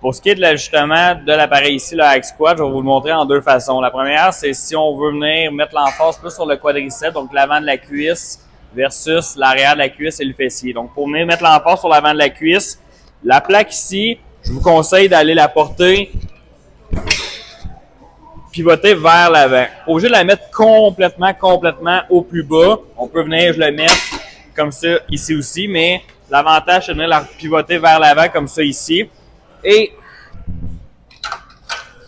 Pour ce qui est de l'ajustement de l'appareil ici, le hack squat, je vais vous le montrer en deux façons. La première, c'est si on veut venir mettre l'emphase plus sur le quadriceps, donc l'avant de la cuisse versus l'arrière de la cuisse et le fessier. Donc pour venir mettre l'emphase sur l'avant de la cuisse, la plaque ici, je vous conseille d'aller la porter, pivoter vers l'avant. Pas obligé de la mettre complètement au plus bas. On peut venir, je le mettre comme ça ici aussi, mais l'avantage, c'est de venir la pivoter vers l'avant comme ça ici. Et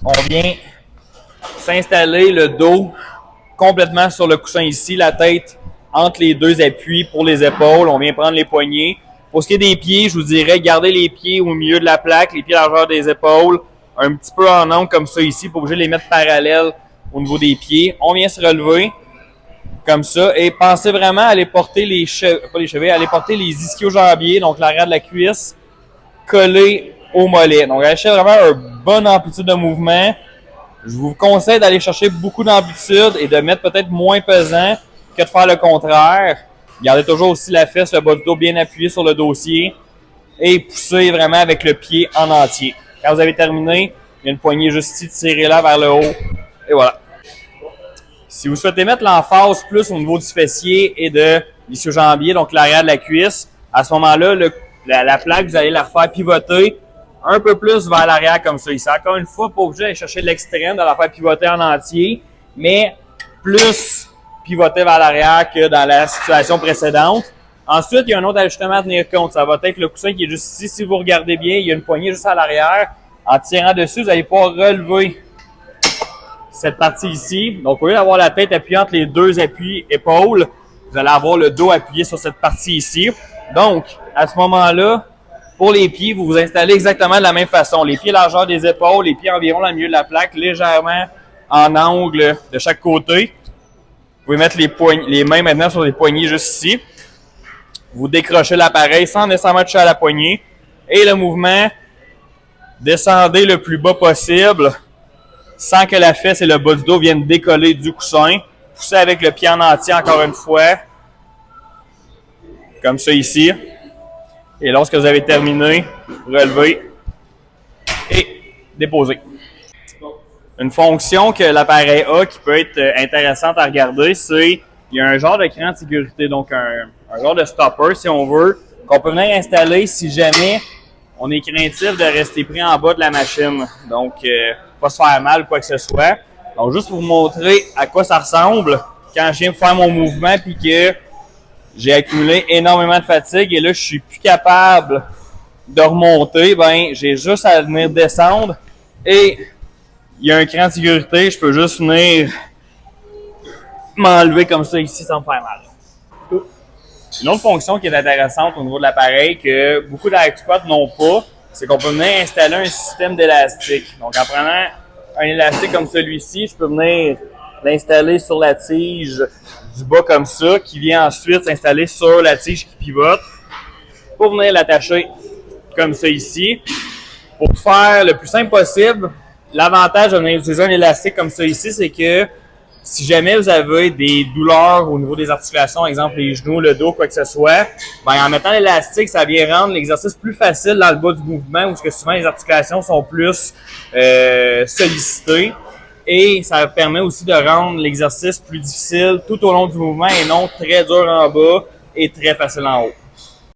on vient s'installer le dos complètement sur le coussin ici, la tête entre les deux appuis pour les épaules. On vient prendre les poignets. Pour ce qui est des pieds, je vous dirais, gardez les pieds au milieu de la plaque, les pieds à la largeur des épaules, un petit peu en angle comme ça ici, pas obligé de les mettre parallèles au niveau des pieds. On vient se relever comme ça et pensez vraiment à aller porter les chevilles, aller porter les ischio-jambiers, donc l'arrière de la cuisse, collé au mollet. Donc, allez chercher vraiment une bonne amplitude de mouvement. Je vous conseille d'aller chercher beaucoup d'amplitude et de mettre peut-être moins pesant que de faire le contraire. Gardez toujours aussi la fesse, le bas du dos bien appuyé sur le dossier et poussez vraiment avec le pied en entier. Quand vous avez terminé, il y a une poignée juste ici, tirez-la vers le haut et voilà. Si vous souhaitez mettre l'emphase plus au niveau du fessier et de l'ischio-jambier, donc l'arrière de la cuisse, à ce moment-là, la plaque, vous allez la refaire pivoter un peu plus vers l'arrière comme ça. Ici, encore une fois, pas obligé d'aller chercher l'extrême, de la faire pivoter en entier, mais plus pivoter vers l'arrière que dans la situation précédente. Ensuite, il y a un autre ajustement à tenir compte. Ça va être le coussin qui est juste ici. Si vous regardez bien, il y a une poignée juste à l'arrière. En tirant dessus, vous allez pouvoir relever cette partie ici. Donc, au lieu d'avoir la tête appuyée entre les deux appuis épaules, vous allez avoir le dos appuyé sur cette partie ici. Donc, à ce moment-là, pour les pieds, vous vous installez exactement de la même façon. Les pieds largeur des épaules, les pieds environ dans le milieu de la plaque, légèrement en angle de chaque côté. Vous pouvez mettre les mains maintenant sur les poignets juste ici. Vous décrochez l'appareil sans nécessairement toucher à la poignée. Et le mouvement, descendez le plus bas possible sans que la fesse et le bas du dos viennent décoller du coussin. Poussez avec le pied en entier encore une fois. Comme ça ici. Et lorsque vous avez terminé, relevez et déposez. Une fonction que l'appareil a qui peut être intéressante à regarder, c'est qu'il y a un genre de cran de sécurité, donc un genre de stopper si on veut, qu'on peut venir installer si jamais on est craintif de rester pris en bas de la machine. Donc, pas se faire mal ou quoi que ce soit. Donc, juste pour vous montrer à quoi ça ressemble quand je viens de faire mon mouvement puis que j'ai accumulé énormément de fatigue et là, je suis plus capable de remonter, ben, j'ai juste à venir descendre et il y a un cran de sécurité, je peux juste venir m'enlever comme ça ici sans me faire mal. Une autre fonction qui est intéressante au niveau de l'appareil que beaucoup d'hack squat n'ont pas, c'est qu'on peut venir installer un système d'élastique. Donc, en prenant un élastique comme celui-ci, je peux venir l'installer sur la tige du bas comme ça, qui vient ensuite s'installer sur la tige qui pivote pour venir l'attacher comme ça ici. Pour faire le plus simple possible, l'avantage de venir utiliser un élastique comme ça ici, c'est que si jamais vous avez des douleurs au niveau des articulations, exemple les genoux, le dos, quoi que ce soit, ben en mettant l'élastique, ça vient rendre l'exercice plus facile dans le bas du mouvement, où souvent les articulations sont plus sollicitées. Et ça permet aussi de rendre l'exercice plus difficile tout au long du mouvement et non très dur en bas et très facile en haut.